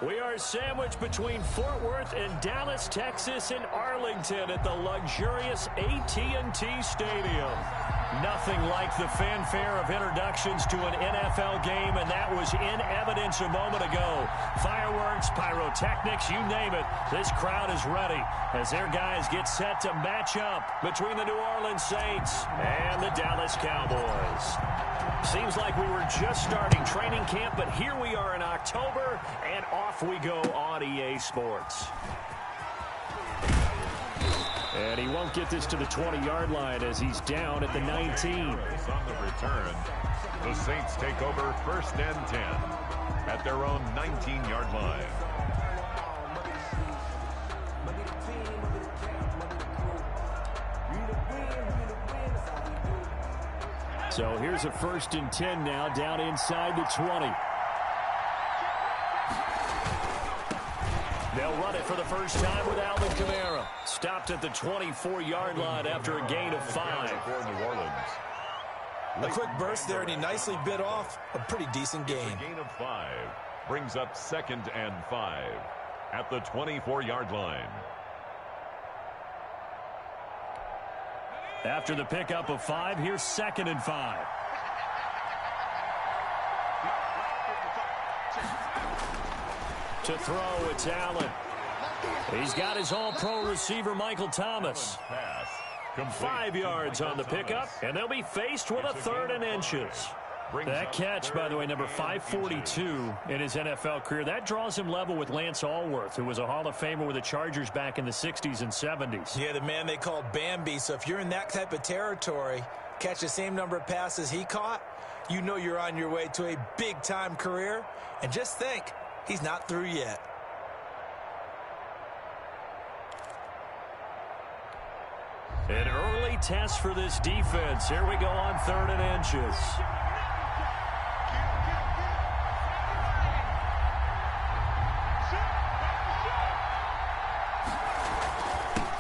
We are sandwiched between Fort Worth and Dallas, Texas, and Arlington at the luxurious AT&T Stadium. Nothing like the fanfare of introductions to an NFL game, and that was in evidence a moment ago. Fireworks, pyrotechnics, you name it. This crowd is ready as their guys get set to match up between the New Orleans Saints and the Dallas Cowboys. Seems like we were just starting training camp, but here we are in October, and off we go on EA Sports. And he won't get this to the 20-yard line as he's down at the 19. On the return, the Saints take over 1st and 10 at their own 19-yard line. So here's a 1st and 10 now, down inside the 20. They'll run it for the first time with Alvin Kamara. Stopped at the 24-yard line after a gain of 5. A quick burst there, and he nicely bit off a pretty decent gain. A gain of 5 brings up 2nd and 5 at the 24-yard line. After the pickup of 5, here's 2nd and 5. To throw, it's Allen. He's got his all-pro receiver, Michael Thomas. 5 yards on the pickup, and they'll be faced with a 3rd and inches. That catch, by the way, number 542 in his NFL career, that draws him level with Lance Allworth, who was a Hall of Famer with the Chargers back in the 60s and 70s. Yeah, the man they called Bambi. So if you're in that type of territory, catch the same number of passes he caught, you know you're on your way to a big-time career. And just think, he's not through yet. An early test for this defense. Here we go on 3rd and inches.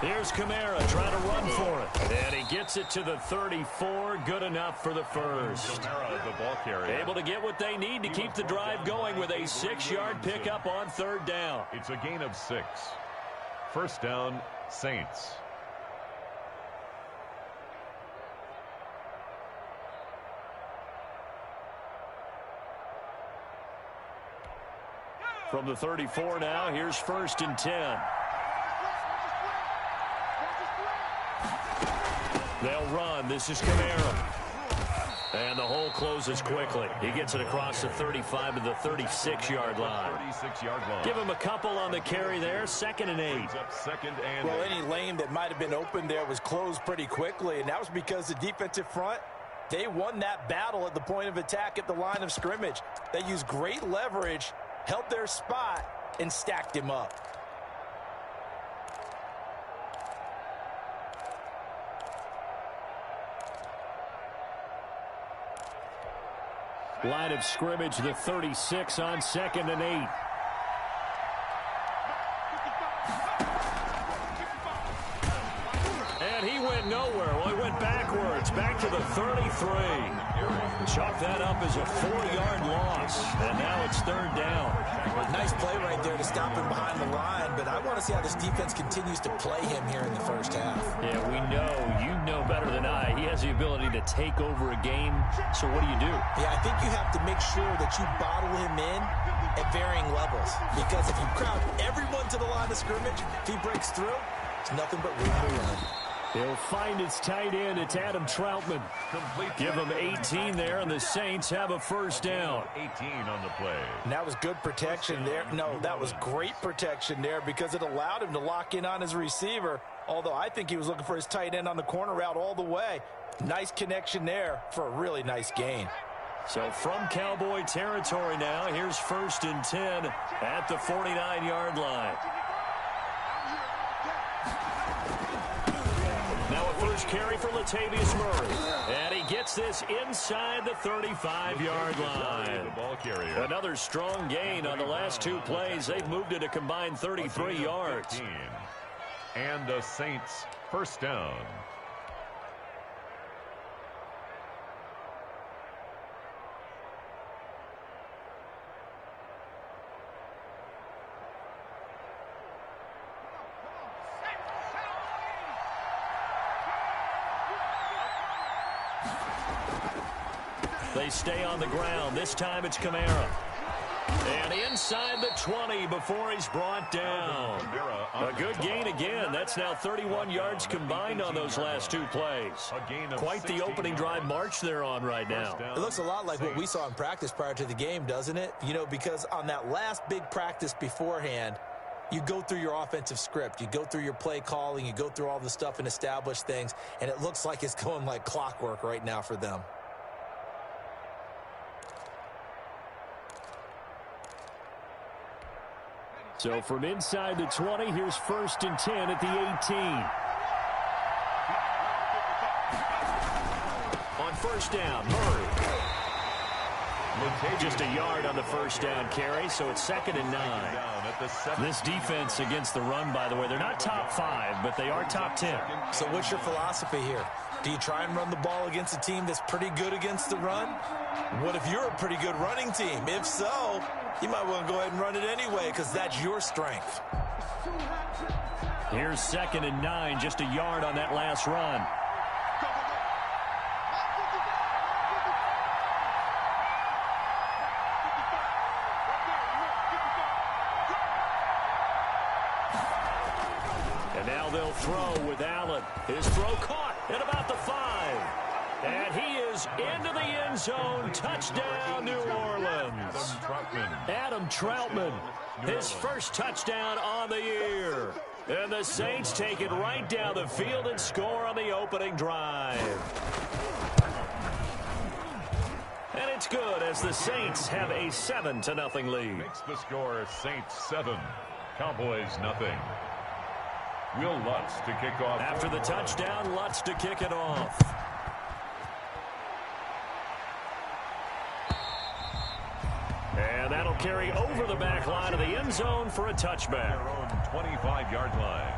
Here's Kamara trying to run for it. And he gets it to the 34. Good enough for the first. Kamara, the ball carrier. Able to get what they need to keep the drive going with a 6-yard pickup on 3rd down. It's a gain of 6. 1st down, Saints. From the 34 now, here's 1st and 10. They'll run. This is Kamara. And the hole closes quickly. He gets it across the 35 to the 36-yard line. 36-yard line. Give him a couple on the carry there. 2nd and 8. Well, any lane that might have been open there was closed pretty quickly, and that was because the defensive front, they won that battle at the point of attack at the line of scrimmage. They used great leverage, held their spot, and stacked him up. Line of scrimmage, the 36 on 2nd and 8. And he went nowhere. Well, he went backwards, back to the 33. Chalk that up as a 4-yard loss. And now it's 3rd down. Nice play right there to stop him behind the line, but I want to see how this defense continues to play him here in the first half. Yeah, we know. You know better than I. He has the ability to take over a game. So what do you do? Yeah, I think you have to make sure that you bottle him in at varying levels, because if you crowd everyone to the line of scrimmage, if he breaks through, it's nothing but room to run. He'll find his tight end. It's Adam Troutman. Give him 18 there, and the Saints have a 1st down. 18 on the play. And that was good protection there. No, that was great protection there because it allowed him to lock in on his receiver, although I think he was looking for his tight end on the corner route all the way. Nice connection there for a really nice gain. So from Cowboy territory now, here's 1st and 10 at the 49-yard line. Now a first carry for Latavius Murray. And he gets this inside the 35-yard line. Another strong gain on the last 2 plays. They've moved it a combined 33 yards. And the Saints 1st down. They stay on the ground. This time it's Kamara. And inside the 20 before he's brought down. A good gain again. That's now 31 yards combined on those last two plays. Quite the opening drive march they're on right now. It looks a lot like what we saw in practice prior to the game, doesn't it? You know, because on that last big practice beforehand, you go through your offensive script. You go through your play calling. You go through all the stuff and establish things. And it looks like it's going like clockwork right now for them. So from inside the 20, here's 1st and 10 at the 18. On first down, Murray. Just a yard on the first down carry, so it's 2nd and 9. This defense against the run, by the way, they're not top 5, but they are top 10. So what's your philosophy here? Do you try and run the ball against a team that's pretty good against the run? What if you're a pretty good running team? If so, you might want to go ahead and run it anyway because that's your strength. Here's 2nd and 9, just a yard on that last run. And now they'll throw with Allen. His throw caught at about the 5. And he is into the end zone. Touchdown, New Orleans. Adam Troutman, his first touchdown on the year. And the Saints take it right down the field and score on the opening drive. And it's good as the Saints have a 7-0 lead. Makes the score Saints 7, Cowboys 0. Will Lutz to kick off. After the touchdown, Lutz to kick it off. And that'll carry over the back line of the end zone for a touchback. Their own 25-yard line.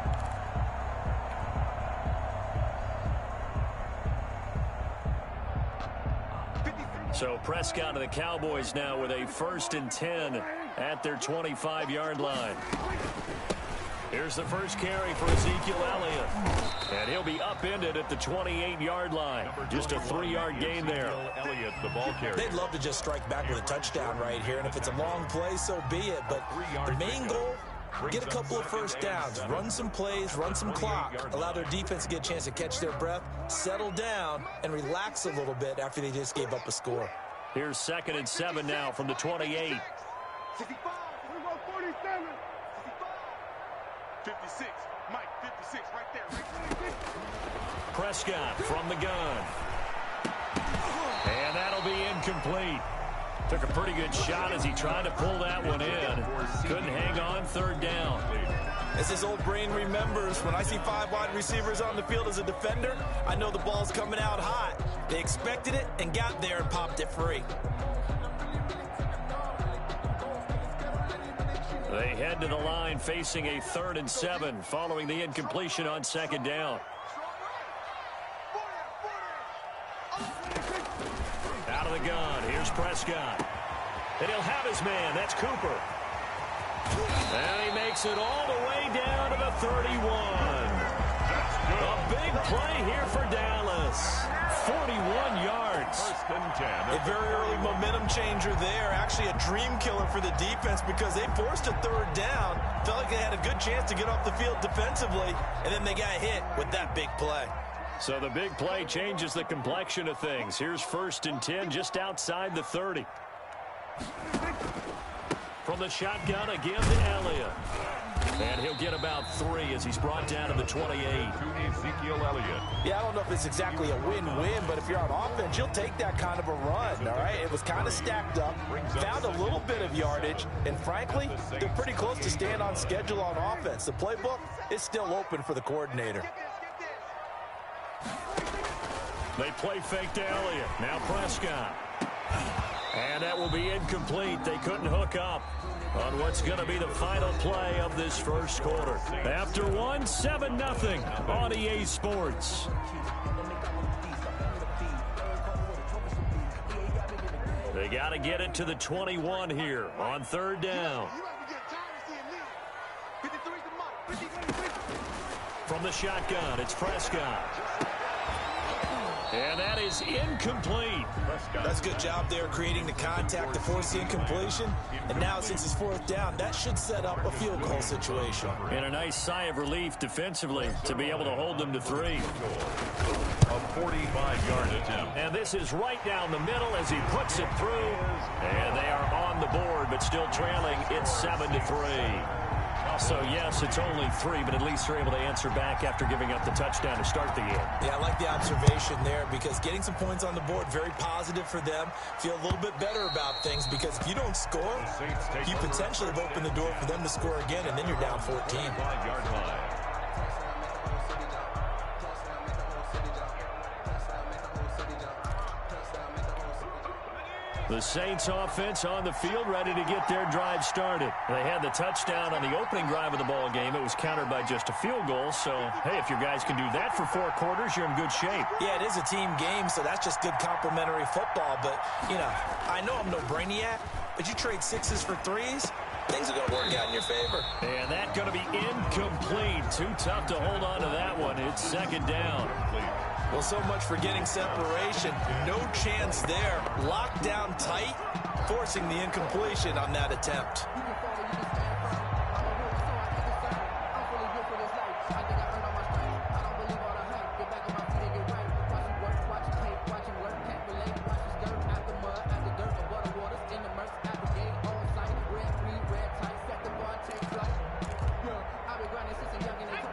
So Prescott and the Cowboys now with a 1st and 10 at their 25-yard line. Here's the first carry for Ezekiel Elliott. And he'll be upended at the 28-yard line. Just a 3-yard gain there. Elliott, the ball carrier. They'd love to just strike back with a touchdown right here. And if it's a long play, so be it. But the main goal, get a couple of first downs. Run some plays, run some clock. Allow their defense to get a chance to catch their breath, settle down, and relax a little bit after they just gave up a score. Here's 2nd and 7 now from the 28. 56, Mike, 56, right there. Prescott from the gun. And that'll be incomplete. Took a pretty good shot as he tried to pull that one in. Couldn't hang on, 3rd down. As his old brain remembers, when I see 5 wide receivers on the field as a defender, I know the ball's coming out hot. They expected it and got there and popped it free. They head to the line facing a 3rd and 7 following the incompletion on 2nd down. Out of the gun, here's Prescott. And he'll have his man, that's Cooper. And he makes it all the way down to the 31. A big play here for Dallas. 41 yards. 1st and 10. A very early momentum changer there. Actually a dream killer for the defense because they forced a 3rd down. Felt like they had a good chance to get off the field defensively, and then they got hit with that big play. So the big play changes the complexion of things. Here's 1st and 10 just outside the 30. From the shotgun again to Elliott. And he'll get about 3 as he's brought down to the 28. To Ezekiel Elliott. Yeah, I don't know if it's exactly a win-win, but if you're on offense, you'll take that kind of a run, all right? It was kind of stacked up, found a little bit of yardage, and frankly, they're pretty close to staying on schedule on offense. The playbook is still open for the coordinator. They play fake to Elliott. Now Prescott. And that will be incomplete. They couldn't hook up on what's going to be the final play of this first quarter. After one, 7-0 on EA Sports. They got to get it to the 21 here on 3rd down. From the shotgun, it's Prescott. And that is incomplete. That's a good job there creating the contact to force the incompletion. And now since it's fourth down, that should set up a field goal situation. And a nice sigh of relief defensively to be able to hold them to 3. A 45-yard attempt. And this is right down the middle as he puts it through. And they are on the board, but still trailing. It's 7-3. So, yes, it's only 3, but at least they're able to answer back after giving up the touchdown to start the game. Yeah, I like the observation there because getting some points on the board, very positive for them. Feel a little bit better about things because if you don't score, you potentially have opened the door for them to score again, and then you're down 14. 5-yard line. The Saints offense on the field, ready to get their drive started. They had the touchdown on the opening drive of the ball game. It was countered by just a field goal. So, hey, if your guys can do that for 4 quarters, you're in good shape. Yeah, it is a team game, so that's just good complementary football. But, you know, I know I'm no brainiac, but you trade 6s for 3s, things are going to work out in your favor. And that's going to be incomplete. Too tough to hold on to that one. It's 2nd down. Well, so much for getting separation. No chance there. Locked down tight, forcing the incompletion on that attempt.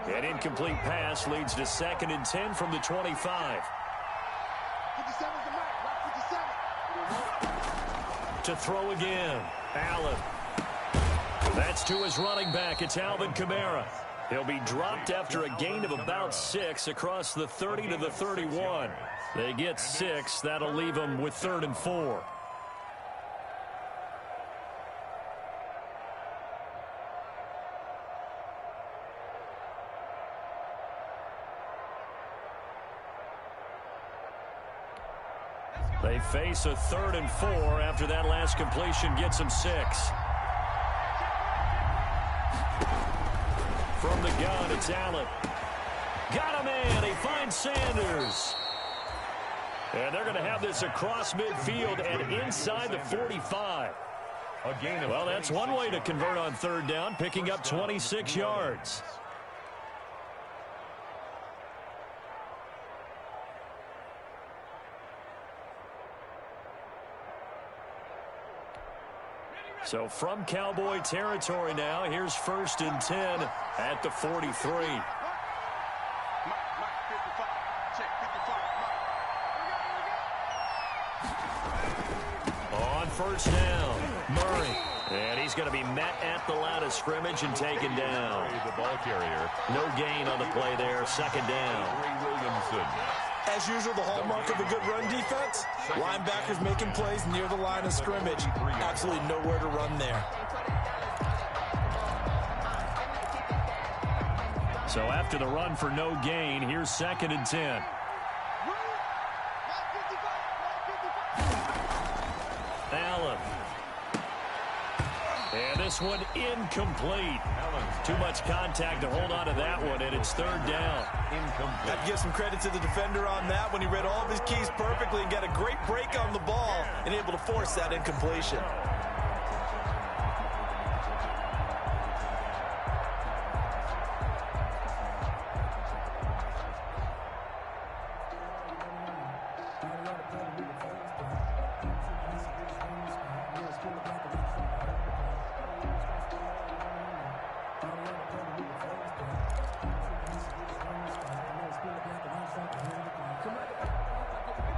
An incomplete pass leads to 2nd and 10 from the 25. 57's the mark. 57. To throw again. Allen. That's to his running back. It's Alvin Kamara. He'll be dropped after a gain of about 6 across the 30 to the 31. They get 6. That'll leave them with 3rd and 4. They face a 3rd and 4 after that last completion gets them 6. From the gun, it's Allen. Got a man. He finds Sanders. And they're going to have this across midfield and inside the 45. Well, that's one way to convert on 3rd down, picking up 26 yards. So from Cowboy territory now, here's 1st and 10 at the 43. Mike, 55. Check 55. On 1st down, Murray. And he's going to be met at the line of scrimmage and taken down. The ball carrier. No gain on the play there. 2nd down. Williamson. As usual, the hallmark of a good run defense, linebackers making plays near the line of scrimmage. Absolutely nowhere to run there. So after the run for no gain, here's 2nd and 10. Allen. And this one incomplete. Too much contact to hold on to that one, and it's 3rd down. Got to give some credit to the defender on that when he read all of his keys perfectly and got a great break on the ball and able to force that incompletion.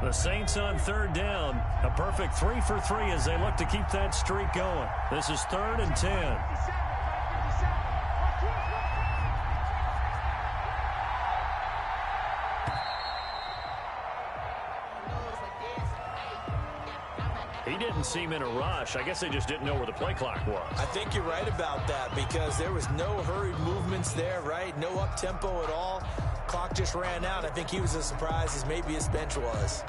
The Saints on 3rd down. A perfect 3 for 3 as they look to keep that streak going. This is 3rd and 10. He didn't seem in a rush. I guess they just didn't know where the play clock was. I think you're right about that because there was no hurried movements there, right? No up-tempo at all. Clock just ran out. I think he was as surprised as maybe his bench was.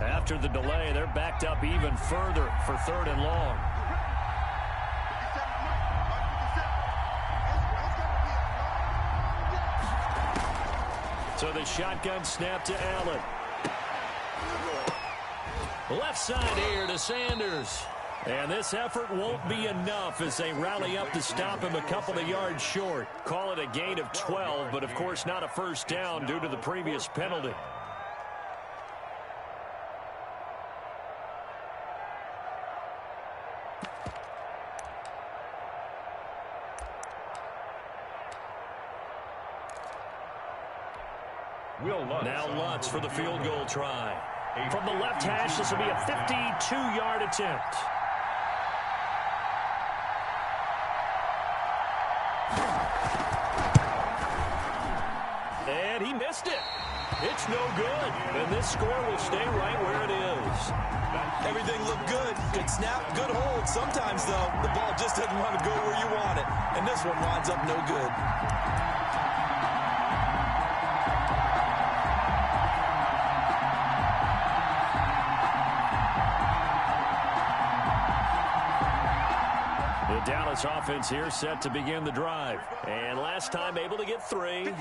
After the delay, they're backed up even further for 3rd and long. So the shotgun snap to Allen. Left side here to Sanders. And this effort won't be enough as they rally up to stop him a couple of yards short. Call it a gain of 12, but of course not a first down due to the previous penalty. Now Lutz for the field goal try. From the left hash, this will be a 52-yard attempt. And he missed it. It's no good. And this score will stay right where it is. Everything looked good. Good snap, good hold. Sometimes, though, the ball just doesn't want to go where you want it. And this one winds up no good. Dallas offense here set to begin the drive. And last time able to get 3.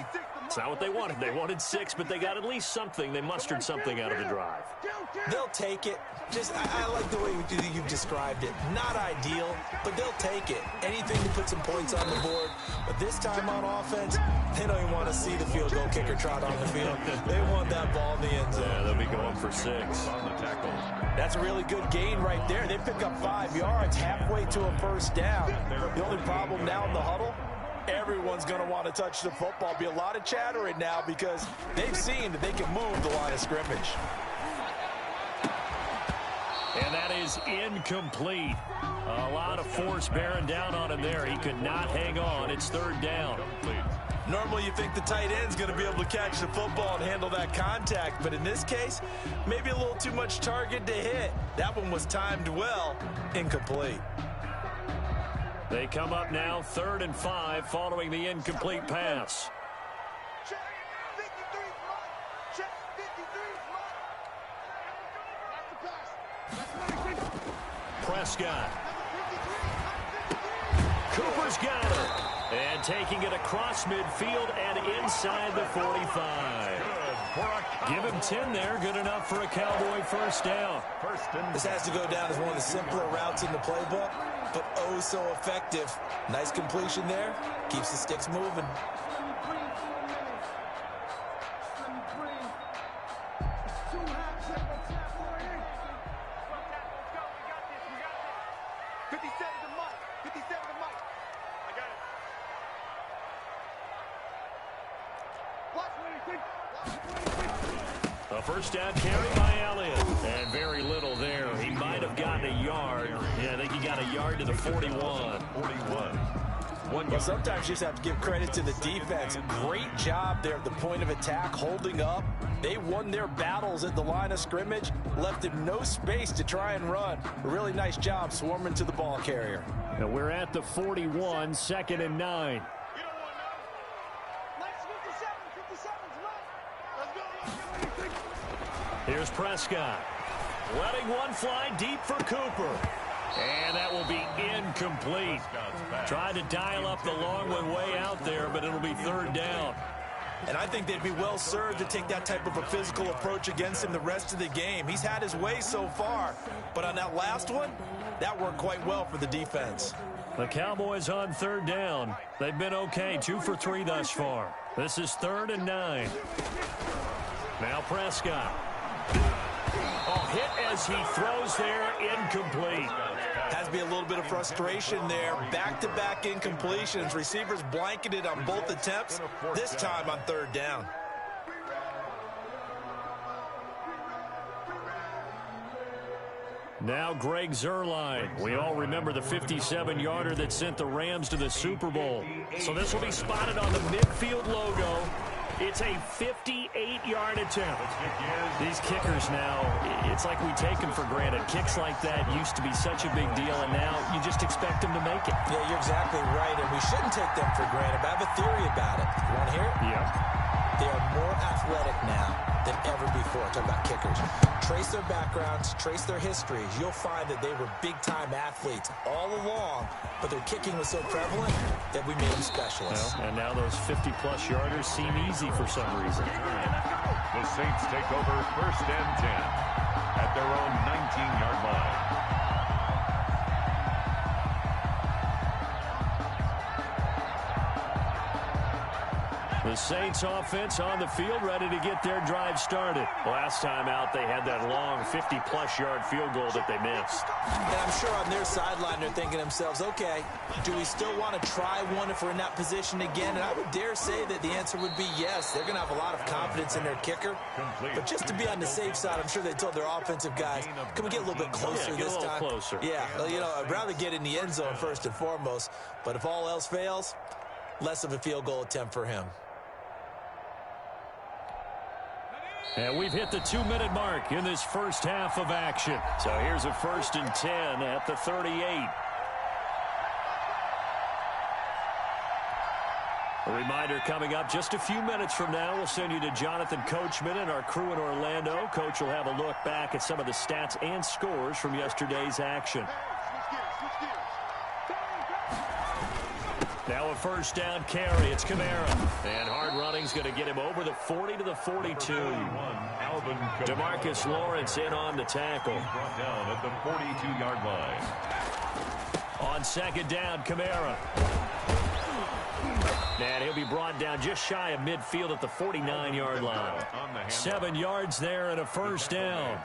It's not what they wanted. They wanted 6, but they got at least something. They mustered something out of the drive. They'll take it. I like the way you've described it. Not ideal, but they'll take it. Anything to put some points on the board. But this time on offense, they don't even want to see the field goal kicker trot on the field. They want that ball in the end zone. Yeah, they'll be going for 6. On the tackle. That's a really good gain right there. They pick up 5 yards halfway to a first down. The only problem now in the huddle, everyone's going to want to touch the football. Be a lot of chattering now because they've seen that they can move the line of scrimmage. And that is incomplete. A lot of force bearing down on him there. He could not hang on. It's 3rd down. Normally you think the tight end's going to be able to catch the football and handle that contact, but in this case, maybe a little too much target to hit. That one was timed well. Incomplete. They come up now 3rd and 5 following the incomplete pass. Check 53, check 53. That's the pass. Prescott. Cooper's got it. And taking it across midfield and inside the 45. Give him 10 there. Good enough for a Cowboy first down. This has to go down as one of the simpler routes in the playbook, but oh so effective. Nice completion there. Keeps the sticks moving. A first down carry by Elliott. And very little there. He might have gotten a yard. Yeah, I think he got a yard to the 41. Well, sometimes you just have to give credit to the defense. Great job there at the point of attack, holding up. They won their battles at the line of scrimmage, left him no space to try and run. A really nice job swarming to the ball carrier. And we're at the 41, 2nd and 9. Here's Prescott. Letting one fly deep for Cooper. And that will be incomplete. Tried to dial up the long one way out there, but it'll be 3rd down. And I think they'd be well served to take that type of a physical approach against him the rest of the game. He's had his way so far, but on that last one, that worked quite well for the defense. The Cowboys on 3rd down. They've been okay, 2 for 3 thus far. This is 3rd and 9. Now Prescott. Hit as he throws there, incomplete. Has to be a little bit of frustration there. Back-to-back incompletions. Receivers blanketed on both attempts, this time on 3rd down. Now Greg Zuerlein. We all remember the 57-yarder that sent the Rams to the Super Bowl. So this will be spotted on the midfield logo. It's a 58-yard attempt. These kickers now, it's like we take them for granted. Kicks like that used to be such a big deal, and now you just expect them to make it. Yeah, you're exactly right, and we shouldn't take them for granted. But I have a theory about it. You want to hear it? Yeah. they are more athletic now than ever before. Talk about kickers. Trace their backgrounds, trace their histories. You'll find that they were big-time athletes all along, but their kicking was so prevalent that we made them specialists. Well, and now those 50-plus yarders seem easy for some reason. The Saints take over 1st and 10 at their own 19-yard line. The Saints offense on the field, ready to get their drive started. Last time out, they had that long 50-plus yard field goal that they missed. And I'm sure on their sideline, they're thinking to themselves, okay, do we still want to try one if we're in that position again? And I would dare say that the answer would be yes. They're going to have a lot of confidence in their kicker. But just to be on the safe side, I'm sure they told their offensive guys, can we get a little bit closer this time? Closer. Yeah, well, you know, I'd rather get in the end zone first and foremost. But if all else fails, less of a field goal attempt for him. And we've hit the 2-minute mark in this first half of action. So here's a 1st and 10 at the 38. A reminder coming up just a few minutes from now, we'll send you to Jonathan Coachman and our crew in Orlando. Coach will have a look back at some of the stats and scores from yesterday's action. Now a 1st down carry. It's Kamara. And hard running's going to get him over the 40 to the 42. DeMarcus Lawrence in on the tackle. Brought down at the 42-yard line. On 2nd down, Kamara. And he'll be brought down just shy of midfield at the 49-yard line. 7 yards there and a 1st down.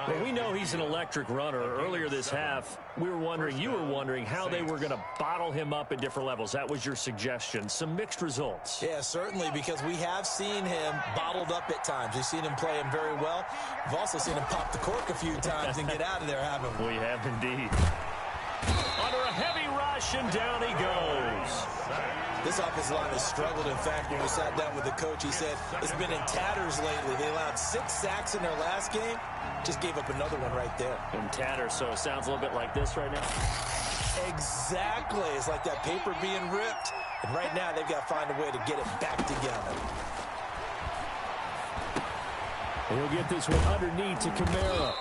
Well, we know he's an electric runner. Earlier this half, you were wondering how they were going to bottle him up at different levels. That was your suggestion. Some mixed results. Yeah, certainly, because we have seen him bottled up at times. We've seen him play him very well. We've also seen him pop the cork a few times and get out of there, haven't we? We have indeed. Under a heavy rush, and down he goes. This offensive line has struggled. In fact, when we sat down with the coach, he said it's been in tatters lately. They allowed 6 sacks in their last game. Just gave up another one right there. In tatters, so it sounds a little bit like this right now. Exactly. It's like that paper being ripped. And right now, they've got to find a way to get it back together. He'll get this one underneath to Kamara.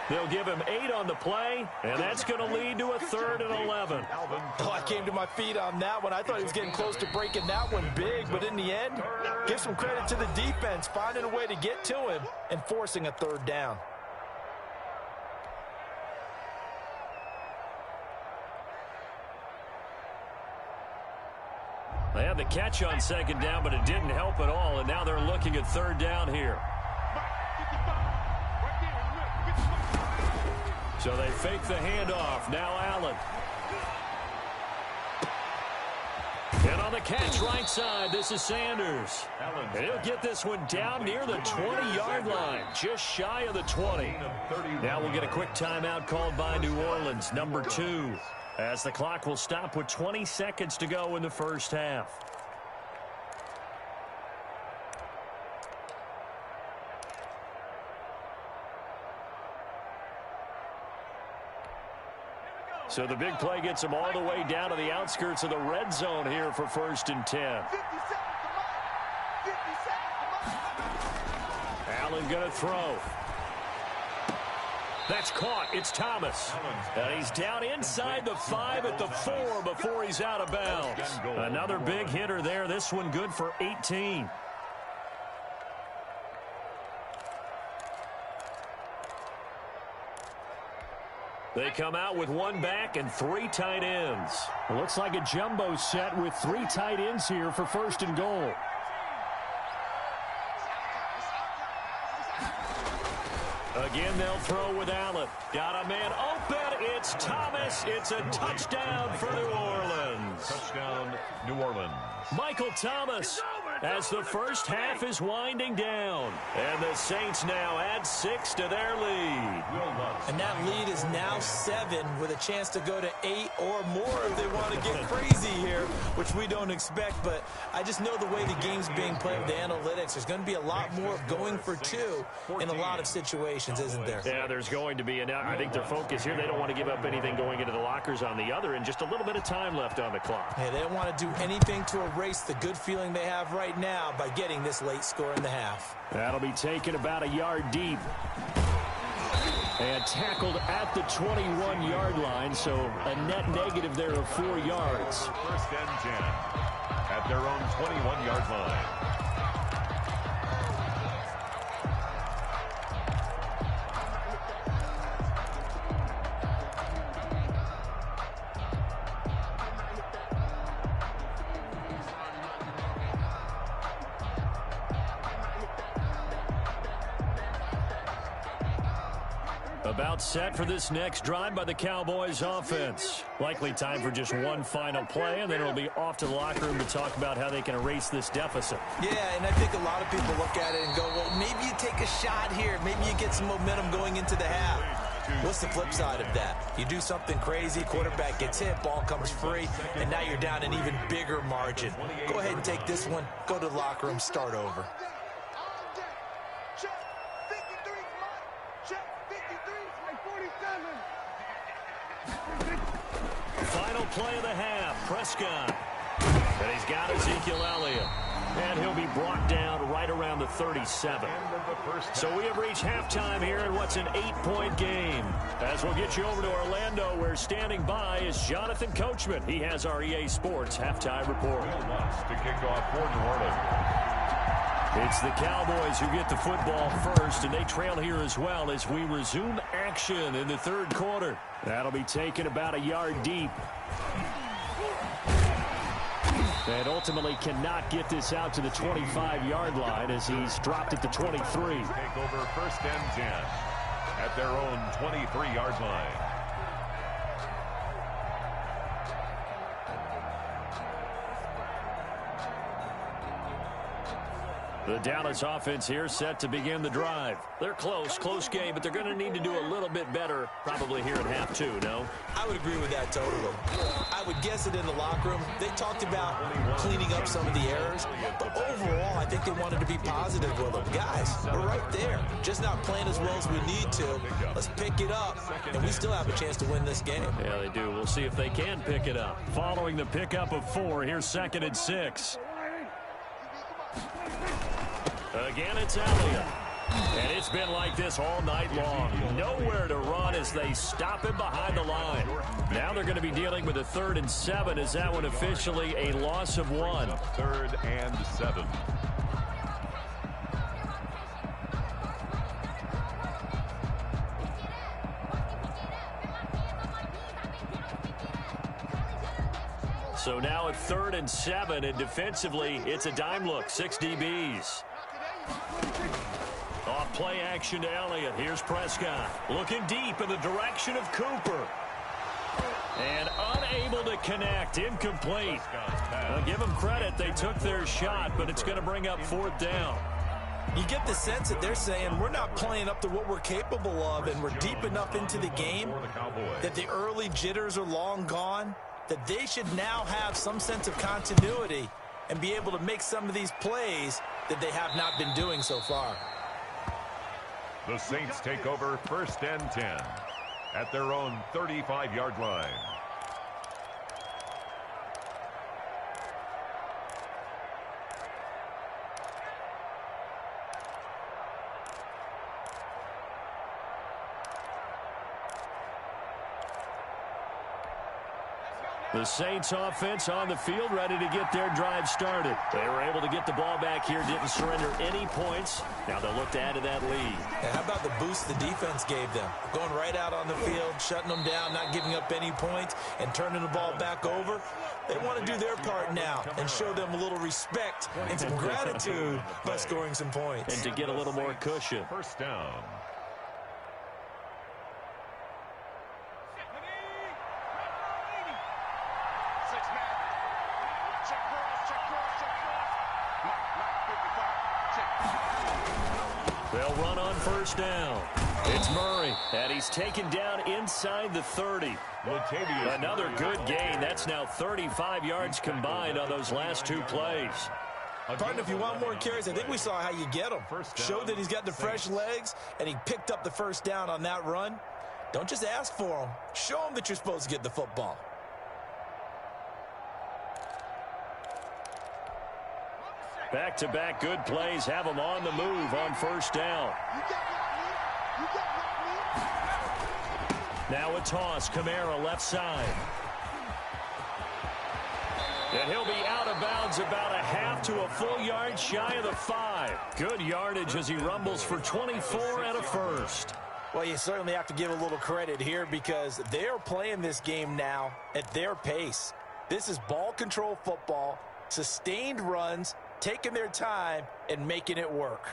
They'll give him 8 on the play, and that's going to lead to a 3rd and 11. Oh, I came to my feet on that one. I thought he was getting close to breaking that one big, but in the end, give some credit to the defense, finding a way to get to him and forcing a 3rd down. They had the catch on 2nd down, but it didn't help at all, and now they're looking at 3rd down here. So they fake the handoff. Now Allen. And on the catch right side, this is Sanders. And he'll get this one down near the 20-yard line, just shy of the 20. Now we'll get a quick timeout called by New Orleans, number 2, as the clock will stop with 20 seconds to go in the first half. So the big play gets them all the way down to the outskirts of the red zone here for 1st and 10. Allen going to throw. That's caught. It's Thomas. And he's down inside the 5 at the 4 before he's out of bounds. Another big hitter there. This one good for 18. They come out with 1 back and 3 tight ends. It looks like a jumbo set with 3 tight ends here for 1st and goal. Again, they'll throw with Allen. Got a man open. It's Thomas. It's a touchdown for New Orleans. Touchdown, New Orleans. Michael Thomas, as the first half is winding down. And the Saints now add 6 to their lead. And that lead is now 7 with a chance to go to 8 or more if they want to get crazy here, which we don't expect. But I just know the way the game's being played with the analytics, there's going to be a lot more of going for 2 in a lot of situations, isn't there? Yeah, there's going to be. And I think their focus here, they don't want to give up anything going into the lockers on the other, and just a little bit of time left on the clock. Yeah, they don't want to do anything to erase the good feeling they have right right now by getting this late score in the half. That'll be taken about a yard deep. And tackled at the 21-yard line, so a net negative there of 4 yards. First and 10 at their own 21-yard line. About set for this next drive by the Cowboys offense. Likely time for just one final play, and then it'll be off to the locker room to talk about how they can erase this deficit. Yeah, and I think a lot of people look at it and go, well, maybe you take a shot here. Maybe you get some momentum going into the half. What's the flip side of that? You do something crazy, quarterback gets hit, ball comes free, and now you're down an even bigger margin. Go ahead and take this one, go to the locker room, start over. Final play of the half, Prescott. And he's got Ezekiel Elliott. And he'll be brought down right around the 37. So we have reached halftime here in what's an 8-point game. As we'll get you over to Orlando, where standing by is Jonathan Coachman. He has our EA Sports halftime report. To kick off for New Orleans. It's the Cowboys who get the football first, and they trail here as well as we resume action in the third quarter. That'll be taken about a yard deep. And ultimately cannot get this out to the 25-yard line as he's dropped at the 23. Take over first and 10 at their own 23-yard line. The Dallas offense here set to begin the drive. They're close game, but they're going to need to do a little bit better probably here in half two, no? I would agree with that totally. I would guess it in the locker room. They talked about cleaning up some of the errors, but overall, I think they wanted to be positive with them. Guys, we're right there. Just not playing as well as we need to. Let's pick it up, and we still have a chance to win this game. Yeah, they do. We'll see if they can pick it up. Following the pickup of 4, here's 2nd and 6. Again, it's Elliott. And it's been like this all night long. Nowhere to run as they stop him behind the line. Now they're going to be dealing with a 3rd and 7. Is that one officially a loss of 1? 3rd and 7. So now at 3rd and 7, and defensively, it's a dime look. 6 DBs. Off play action to Elliott. Here's Prescott. Looking deep in the direction of Cooper. And unable to connect. Incomplete. I'll give them credit. They took their shot, but it's going to bring up 4th down. You get the sense that they're saying we're not playing up to what we're capable of, and we're deep enough into the game that the early jitters are long gone, that they should now have some sense of continuity and be able to make some of these plays that they have not been doing so far. The Saints take over 1st and 10 at their own 35-yard line. The Saints offense on the field, ready to get their drive started. They were able to get the ball back here, didn't surrender any points. Now they'll look to add to that lead. And how about the boost the defense gave them? Going right out on the field, shutting them down, not giving up any points, and turning the ball back over. They want to do their part now and show them a little respect and some gratitude by scoring some points. And to get a little more cushion. 1st down. They'll run on 1st down. It's Murray, and he's taken down inside the 30. Another good gain. That's now 35 yards combined on those last 2 plays. Partner, if you want more carries, I think we saw how you get him. Showed that he's got the fresh legs, and he picked up the 1st down on that run. Don't just ask for him. Show him that you're supposed to get the football. Back-to-back good plays have them on the move on first down. Now a toss. Kamara left side. And he'll be out of bounds about a half to a full yard shy of the 5. Good yardage as he rumbles for 24 and a first. Well, you certainly have to give a little credit here because they're playing this game now at their pace. This is ball control football, sustained runs, taking their time and making it work.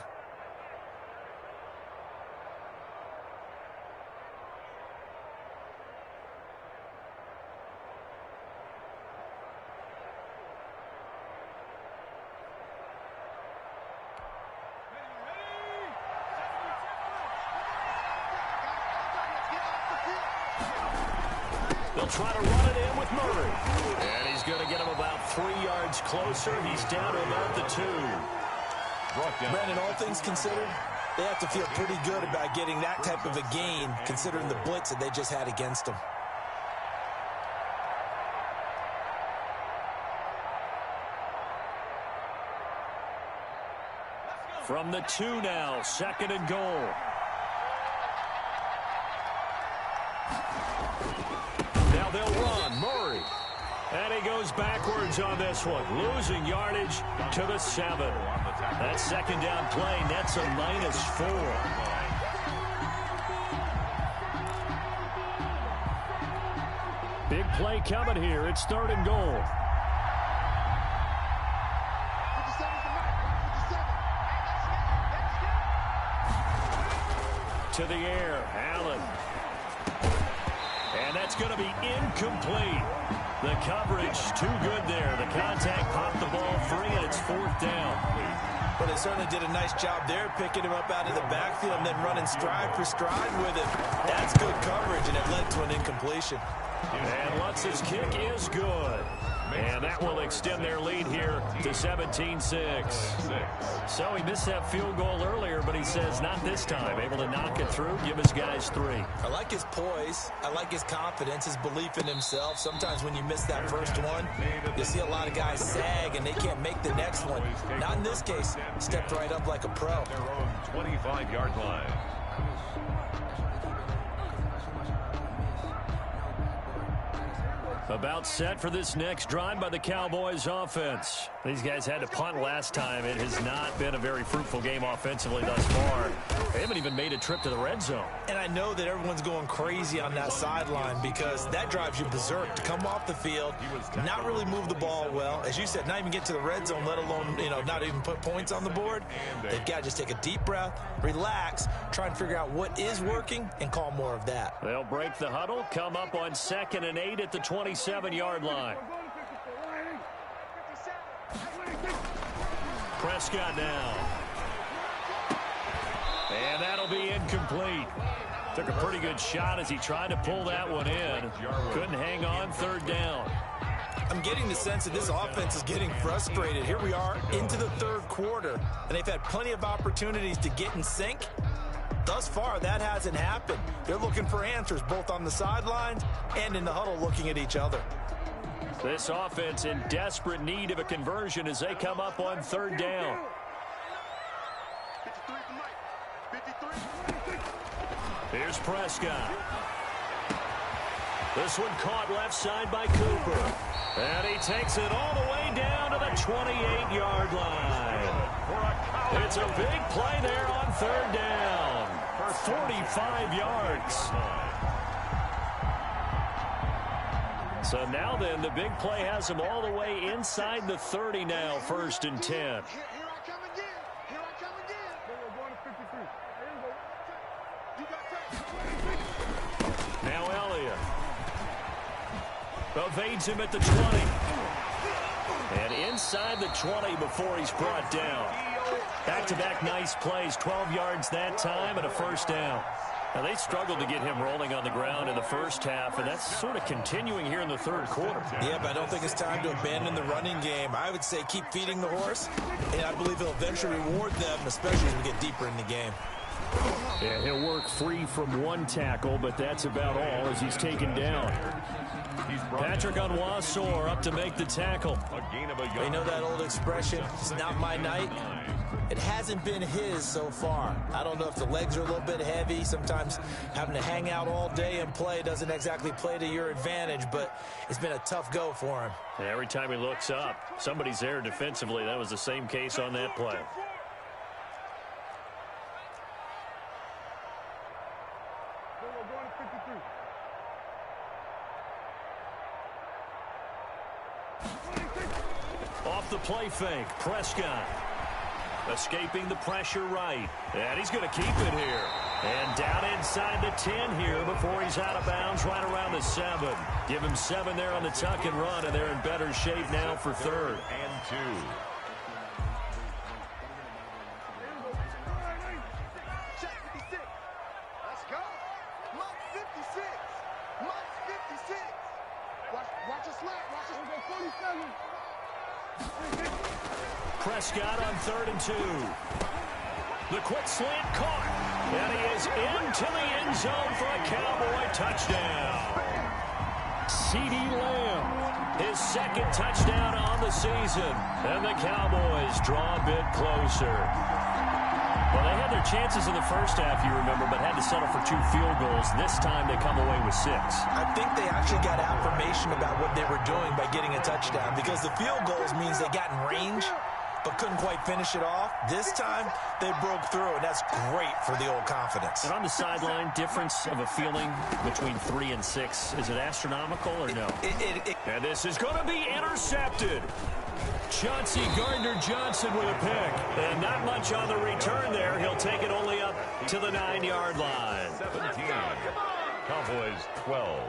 They'll try to run it in with Murray. And he's going to get him about 3 yards closer. He's down to about the 2. Brandon, all things considered, they have to feel pretty good about getting that type of a gain considering the blitz that they just had against them. From the 2 now, 2nd and goal. Now they'll run. Murray. And he goes backwards on this one. Losing yardage to the 7. That 2nd down play nets a -4. Big play coming here. It's 3rd and goal. To the air. Allen. And that's going to be incomplete. The coverage too good there. The contact popped the ball free, and it's 4th down. But they certainly did a nice job there, picking him up out of the backfield and then running stride for stride with it. That's good coverage, and it led to an incompletion. And Lutz's kick is good. And that will extend their lead here to 17-6. So he missed that field goal earlier, but he says not this time. Able to knock it through, give his guys 3. I like his poise. I like his confidence, his belief in himself. Sometimes when you miss that first one, you see a lot of guys sag and they can't make the next one. Not in this case. Stepped right up like a pro. Their own 25-yard line. About set for this next drive by the Cowboys offense. These guys had to punt last time. It has not been a very fruitful game offensively thus far. They haven't even made a trip to the red zone. And I know that everyone's going crazy on that sideline because that drives you berserk to come off the field, not really move the ball well. As you said, not even get to the red zone, let alone, not even put points on the board. They've got to just take a deep breath, relax, try and figure out what is working and call more of that. They'll break the huddle, come up on 2nd and 8 at the 27-yard line. Prescott now. And that'll be incomplete. Took a pretty good shot as he tried to pull that one in. Couldn't hang on, 3rd down. I'm getting the sense that this offense is getting frustrated. Here we are into the 3rd quarter, and they've had plenty of opportunities to get in sync. Thus far, that hasn't happened. They're looking for answers both on the sidelines and in the huddle looking at each other. This offense in desperate need of a conversion as they come up on 3rd down. Here's Prescott. This one caught left side by Cooper. And he takes it all the way down to the 28-yard line. It's a big play there on 3rd down. 45 yards. So now then, the big play has him all the way inside the 30 now, 1st and 10. Here I come again. Here I come again. You got Now Elliott. Evades him at the 20. And inside the 20 before he's brought down. Back-to-back nice plays, 12 yards that time and a 1st down. Now, they struggled to get him rolling on the ground in the first half, and that's sort of continuing here in the 3rd quarter. Yeah, but I don't think it's time to abandon the running game. I would say keep feeding the horse, and I believe he'll eventually reward them, especially as we get deeper in the game. Yeah, he'll work free from one tackle, but that's about all as he's taken down. Patrick Onwuasor up to make the tackle. You know that old expression, it's not my night? It hasn't been his so far. I don't know if the legs are a little bit heavy. Sometimes having to hang out all day and play doesn't exactly play to your advantage, but it's been a tough go for him. And every time he looks up, somebody's there defensively. That was the same case on that play. Off the play fake, Prescott. Escaping the pressure right. And he's going to keep it here. And down inside the 10 here before he's out of bounds right around the 7. Give him 7 there on the tuck and run, and they're in better shape now for 3rd and 2. Check 56. Let's go. Mark 56. Mark 56. Watch us slap. Watch us go 47. Prescott on 3rd and 2. The quick slant caught. And he is into the end zone for a Cowboy touchdown. CeeDee Lamb, his 2nd touchdown on the season. And the Cowboys draw a bit closer. Well, they had their chances in the first half, you remember, but had to settle for 2 field goals. This time they come away with 6. I think they actually got affirmation about what they were doing by getting a touchdown, because the field goals means they got in range but couldn't quite finish it off. This time, they broke through, and that's great for the old confidence. And on the sideline, difference of a feeling between 3 and 6. Is it astronomical or no? And this is going to be intercepted. Chauncey Gardner-Johnson with a pick. And not much on the return there. He'll take it only up to the 9-yard line. 17. Cowboys 12.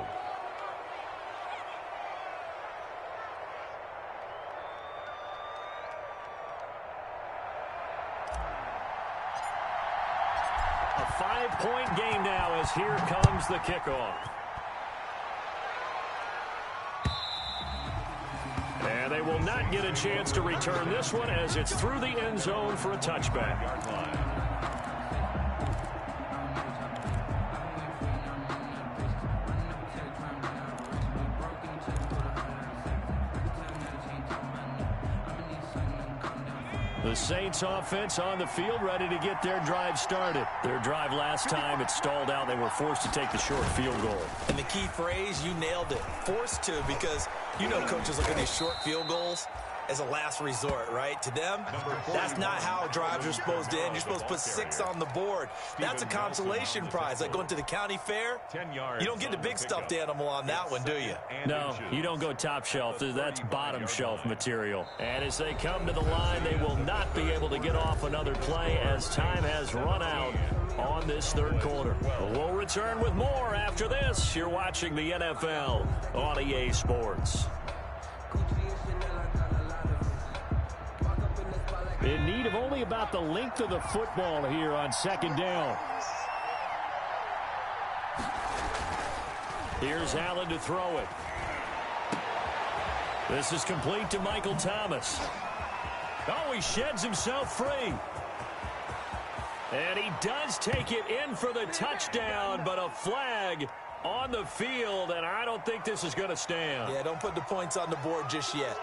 A 5-point game now as here comes the kickoff. And they will not get a chance to return this one as it's through the end zone for a touchback. The Saints offense on the field ready to get their drive started. Their drive last time, it stalled out. They were forced to take the short field goal. And the key phrase, you nailed it. Forced to, because you know coaches look at these short field goals as a last resort, right? To them, that's not how drives are supposed to end. You're supposed to put 6 on the board. That's a consolation prize. Like going to the county fair, you don't get the big stuffed animal on that one, do you? No, you don't go top shelf. That's bottom shelf material. And as they come to the line, they will not be able to get off another play as time has run out on this 3rd quarter. We'll return with more after this. You're watching the NFL on EA Sports. In need of only about the length of the football here on 2nd down. Here's Allen to throw it. This is complete to Michael Thomas. Oh, he sheds himself free. And he does take it in for the touchdown, but a flag on the field, and I don't think this is going to stand. Yeah, don't put the points on the board just yet.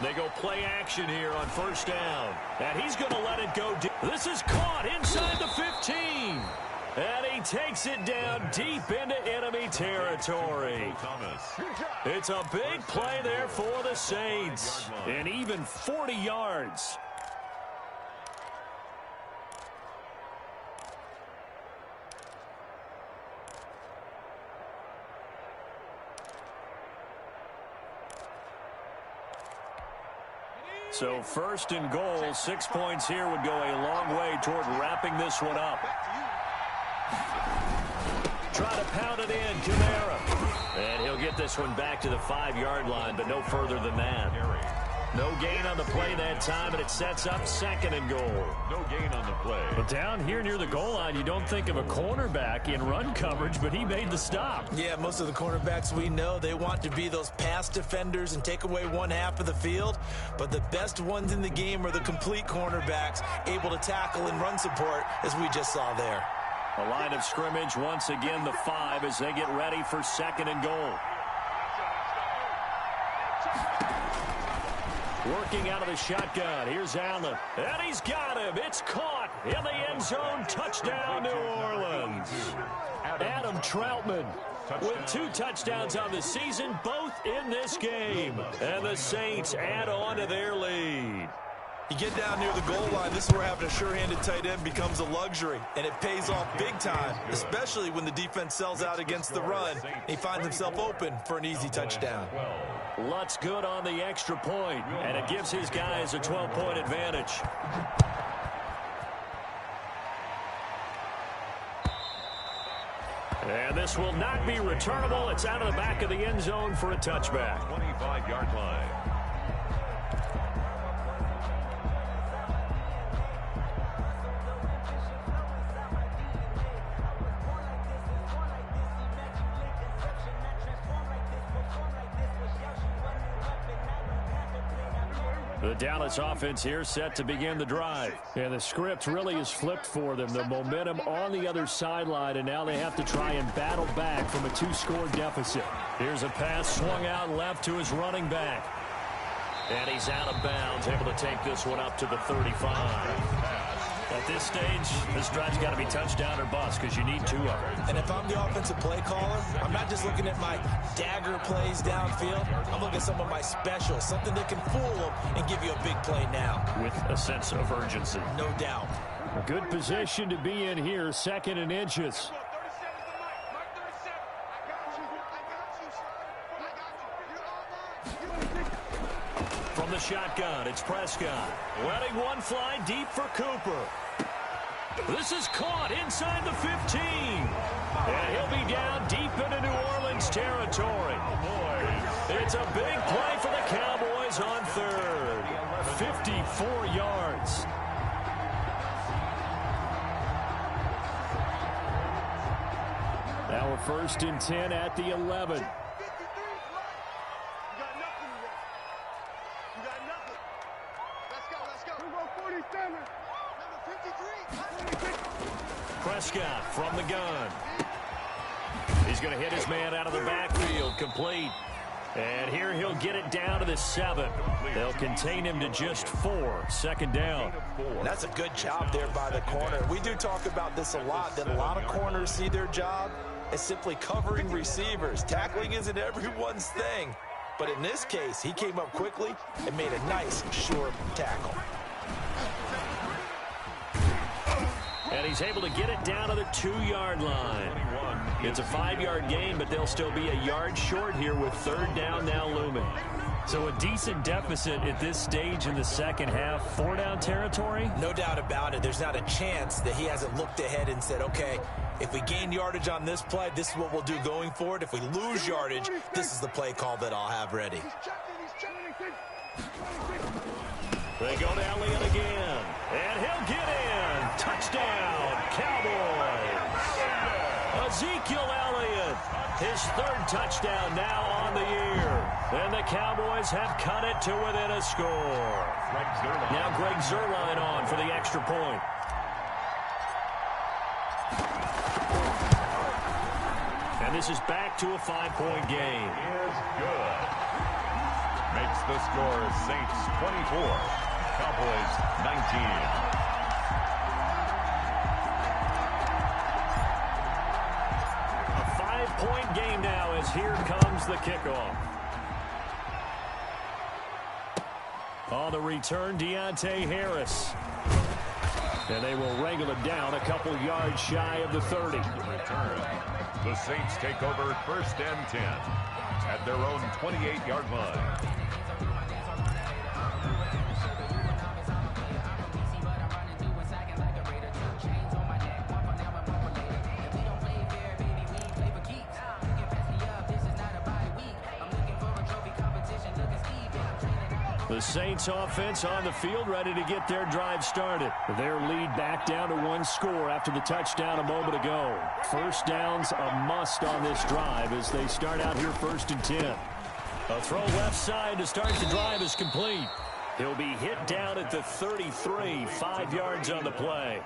They go play action here on 1st down. And he's going to let it go deep. This is caught inside the 15. And he takes it down deep into enemy territory. It's a big play there for the Saints. And even 40 yards. So 1st and goal, 6 points here would go a long way toward wrapping this one up. Try to pound it in, Kamara. And he'll get this one back to the 5-yard line, but no further than that. No gain on the play that time, and it sets up 2nd and goal. No gain on the play. But down here near the goal line, you don't think of a cornerback in run coverage, but he made the stop. Yeah, most of the cornerbacks we know, they want to be those pass defenders and take away one half of the field. But the best ones in the game are the complete cornerbacks, able to tackle and run support, as we just saw there. A line of scrimmage, once again the 5 as they get ready for 2nd and goal. Working out of the shotgun. Here's Allen. And he's got him. It's caught in the end zone. Touchdown, New Orleans. Adam Troutman with 2 touchdowns on the season, both in this game. And the Saints add on to their lead. You get down near the goal line, this is where having a sure-handed tight end becomes a luxury, and it pays off big time, especially when the defense sells out against the run. He finds himself open for an easy touchdown. Lutz good on the extra point, and it gives his guys a 12-point advantage. And this will not be returnable. It's out of the back of the end zone for a touchback. 25-yard line. The Dallas offense here set to begin the drive. And the script really is flipped for them. The momentum on the other sideline, and now they have to try and battle back from a 2-score deficit. Here's a pass swung out left to his running back. And he's out of bounds, able to take this one up to the 35. At this stage, this drive's got to be touchdown or bust because you need 2 of them. And if I'm the offensive play caller, I'm not just looking at my dagger plays downfield. I'm looking at some of my specials, something that can fool them and give you a big play now. With a sense of urgency. No doubt. A good position to be in here, 2nd and inches. From the shotgun, it's Prescott. Letting one fly deep for Cooper. This is caught inside the 15. And he'll be down deep into New Orleans territory. It's a big play for the Cowboys on 3rd. 54 yards. Now we're 1st and 10 at the 11. Prescott from the gun. He's going to hit his man out of the backfield, complete. And here he'll get it down to the 7. They'll contain him to just 4. 2nd down. That's a good job there by the corner. We do talk about this a lot, that a lot of corners see their job as simply covering receivers. Tackling isn't everyone's thing. But in this case, he came up quickly and made a nice, short tackle. And he's able to get it down to the 2-yard line. It's a 5-yard gain, but they'll still be a yard short here with 3rd down now looming. So a decent deficit at this stage in the second half. 4-down territory? No doubt about it. There's not a chance that he hasn't looked ahead and said, okay, if we gain yardage on this play, this is what we'll do going forward. If we lose yardage, this is the play call that I'll have ready. They go to Elliott again, and he'll get in. Touchdown, Cowboys. Ezekiel Elliott, his 3rd touchdown now on the year. And the Cowboys have cut it to within a score. Now Greg Zuerlein on for the extra point. And this is back to a 5-point game. Is good. Makes the score Saints 24, Cowboys 19. Point game now as here comes the kickoff. On the return, Deontay Harris. And they will wrangle it down a couple yards shy of the 30. Return. The Saints take over 1st and 10 at their own 28-yard line. The Saints offense on the field, ready to get their drive started. Their lead back down to one score after the touchdown a moment ago. First down's a must on this drive as they start out here 1st and 10. A throw left side to start the drive is complete. He'll be hit down at the 33, 5 yards on the play.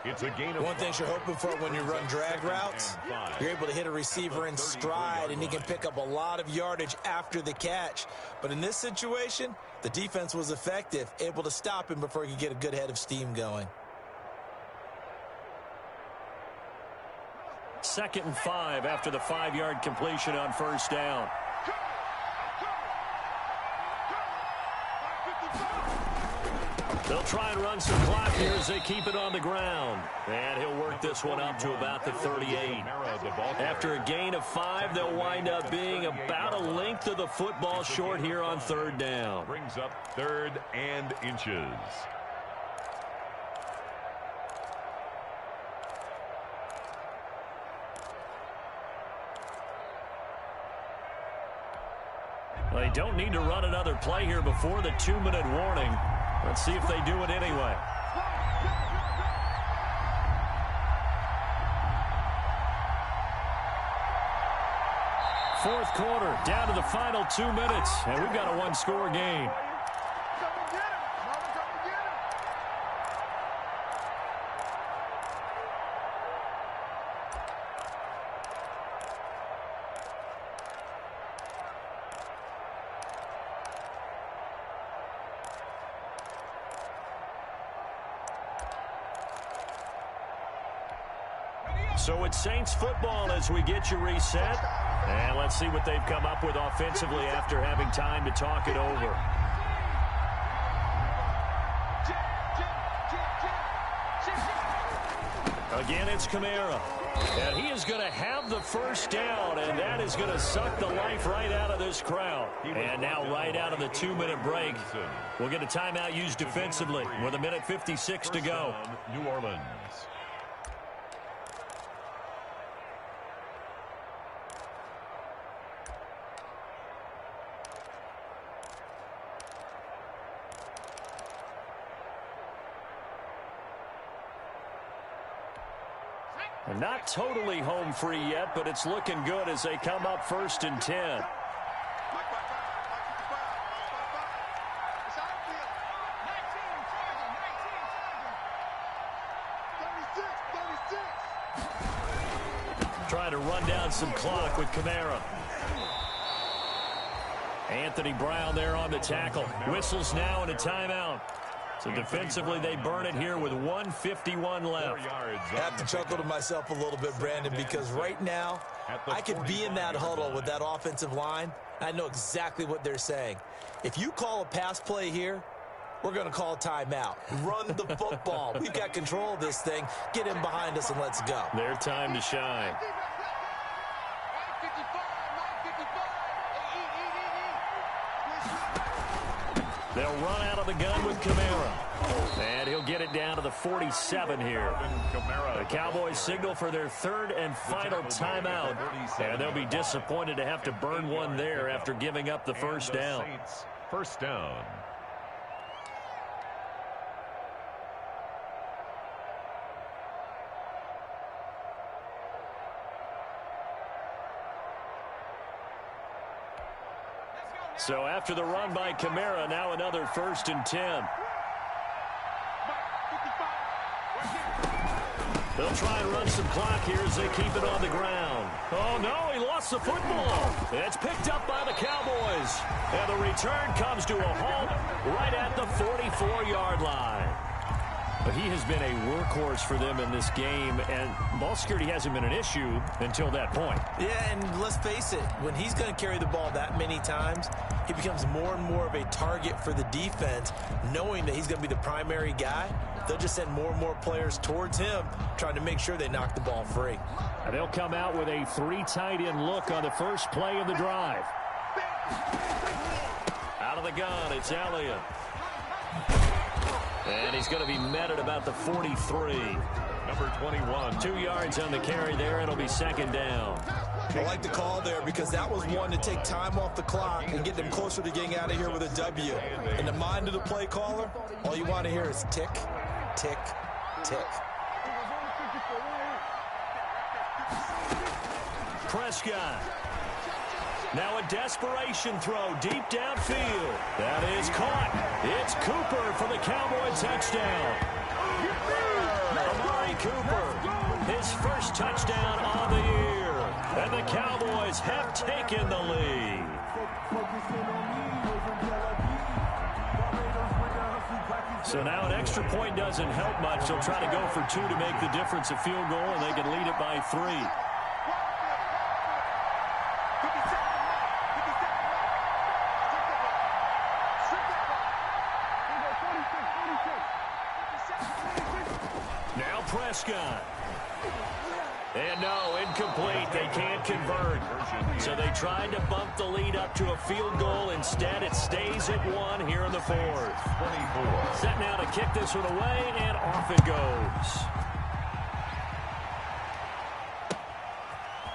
It's a gain of one thing you're hoping for when you run drag routes, you're able to hit a receiver in stride, and he can pick up a lot of yardage after the catch. But in this situation, the defense was effective, able to stop him before he could get a good head of steam going. 2nd and 5 after the 5-yard completion on first down. They'll try and run some clock here as they keep it on the ground. And he'll work this one up to about the 38. After a gain of 5, they'll wind up being about a length of the football short here on 3rd down. Brings up 3rd and inches. Well, they don't need to run another play here before the 2-minute warning. Let's see if they do it anyway. Fourth quarter, down to the final 2 minutes, and we've got a one-score game. So it's Saints football as we get you reset. And let's see what they've come up with offensively after having time to talk it over. Again, it's Kamara. And he is going to have the first down, and that is going to suck the life right out of this crowd. And now right out of the 2-minute break, we'll get a timeout used defensively with 1:56 to go. New Orleans. Not totally home free yet, but it's looking good as they come up 1st and 10. Trying to run down some clock with Kamara. Anthony Brown there on the tackle. Whistles now and a timeout. So defensively, they burn it here with 1:51 left. I have to chuckle to myself a little bit, Brandon, because right now, I could be in that huddle with that offensive line. I know exactly what they're saying. If you call a pass play here, we're going to call a timeout. Run the football. We've got control of this thing. Get in behind us and let's go. Their time to shine. They'll run out of the gun with Kamara. And he'll get it down to the 47 here. The Cowboys signal for their 3rd and final timeout. And they'll be disappointed to have to burn one there after giving up the first down. First down. So after the run by Kamara, now another 1st and 10. They'll try and run some clock here as they keep it on the ground. Oh, no, he lost the football. It's picked up by the Cowboys. And the return comes to a halt right at the 44-yard line. But he has been a workhorse for them in this game, and ball security hasn't been an issue until that point. Yeah, and let's face it, when he's going to carry the ball that many times, he becomes more and more of a target for the defense, knowing that he's going to be the primary guy. They'll just send more and more players towards him, trying to make sure they knock the ball free. And they'll come out with a 3 tight end look on the first play of the drive. Out of the gun, it's Elliott. And he's going to be met at about the 43. Number 21. 2 yards on the carry there. It'll be 2nd down. I like the call there because that was one to take time off the clock and get them closer to getting out of here with a W. In the mind of the play caller, all you want to hear is tick, tick, tick. Prescott. Now a desperation throw deep downfield. That is caught. It's Cooper for the Cowboy touchdown. Amari Cooper, his first touchdown on the year. And the Cowboys have taken the lead. So now an extra point doesn't help much. They'll try to go for 2 to make the difference a field goal, and they can lead it by 3. Now Prescott. And no, incomplete. They can't convert. So they tried to bump the lead up to a field goal. Instead, it stays at 1 here in the 4th. 24. Set now to kick this one away, and off it goes.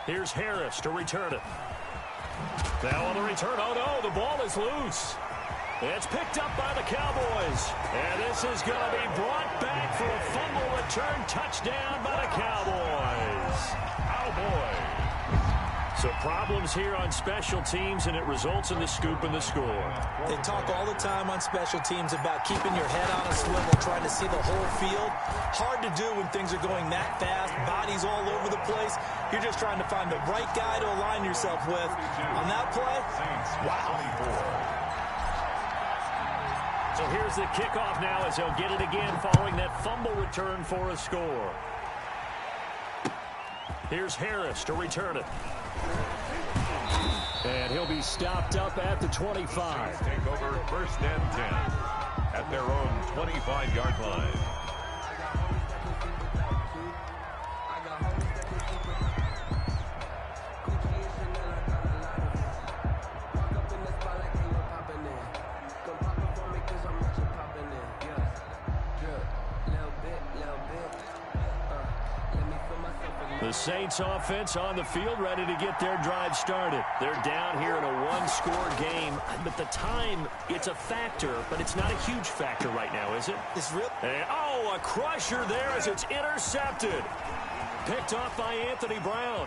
Here's Harris to return it. Now on the return. Oh, no, the ball is loose. It's picked up by the Cowboys. And this is going to be brought back for a fumble return touchdown by the Cowboys. So problems here on special teams, and it results in the scoop and the score. They talk all the time on special teams about keeping your head on a swivel, trying to see the whole field. Hard to do when things are going that fast, bodies all over the place. You're just trying to find the right guy to align yourself with. On that play, wow. So here's the kickoff now as they'll get it again following that fumble return for a score. Here's Harris to return it. And he'll be stopped up at the 25. Take over 1st and 10 at their own 25-yard line. The Saints offense on the field, ready to get their drive started. They're down here in a one-score game, but the time, it's a factor, but it's not a huge factor right now, is it? It's real. And, oh, a crusher there as it's intercepted. Picked off by Anthony Brown.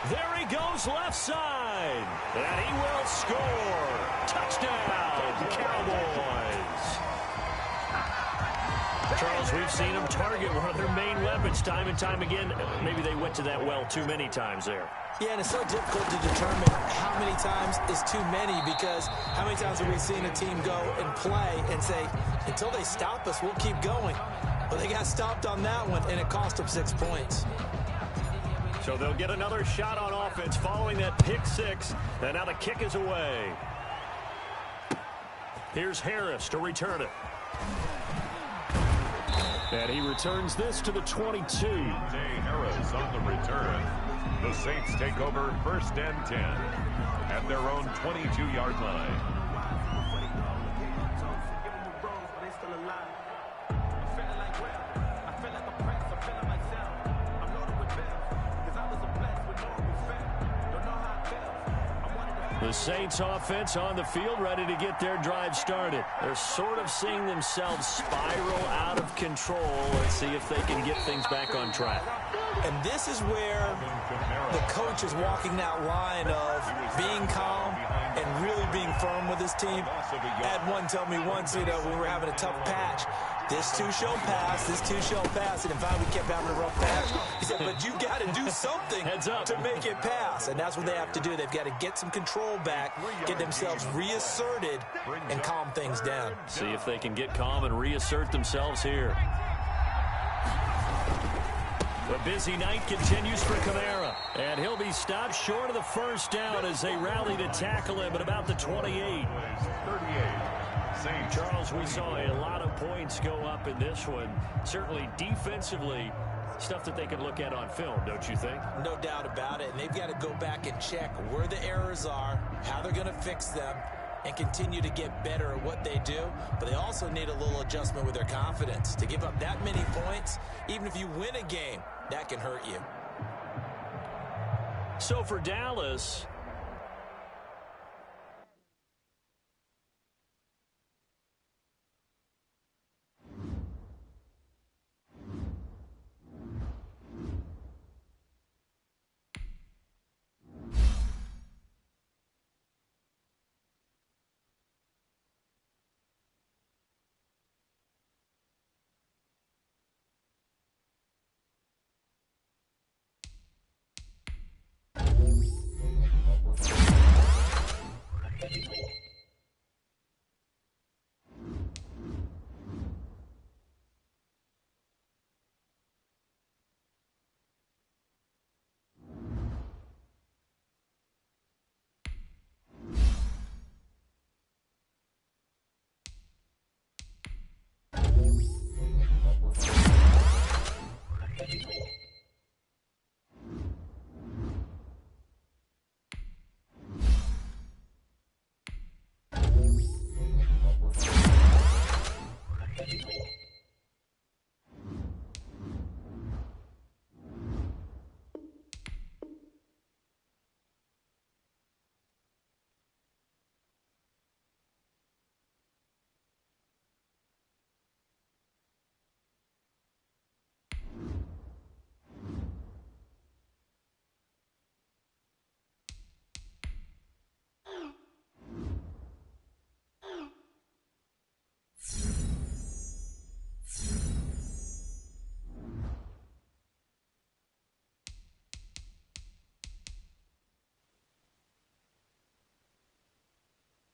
There he goes left side. And he will score. Touchdown, Cowboys. Charles, we've seen them target one of their main weapons time and time again. Maybe they went to that well too many times there. Yeah, and it's so difficult to determine how many times is too many, because how many times have we seen a team go and play and say, until they stop us, we'll keep going. But they got stopped on that one, and it cost them 6 points. So they'll get another shot on offense following that pick six. And now the kick is away. Here's Harris to return it. And he returns this to the 22. Harris on the return. The Saints take over 1st and 10 at their own 22-yard line. The Saints offense on the field, ready to get their drive started. They're sort of seeing themselves spiral out of control. Let's see if they can get things back on track. And this is where the coach is walking that line of being calm and really being firm with his team. I had one tell me once, when we were having a tough patch, this too shall pass, this too shall pass. And in fact, we kept having a rough patch. He said, but you got to do something to make it pass. And that's what they have to do. They've got to get some control back, get themselves reasserted, and calm things down. See if they can get calm and reassert themselves here. The busy night continues for Kamara, and he'll be stopped short of the first down as they rally to tackle him at about the 28. 38. Charles, we saw a lot of points go up in this one. Certainly defensively, stuff that they can look at on film, don't you think? No doubt about it, and they've got to go back and check where the errors are, how they're going to fix them, and continue to get better at what they do. But they also need a little adjustment with their confidence. To give up that many points, even if you win a game, that can hurt you. So for Dallas,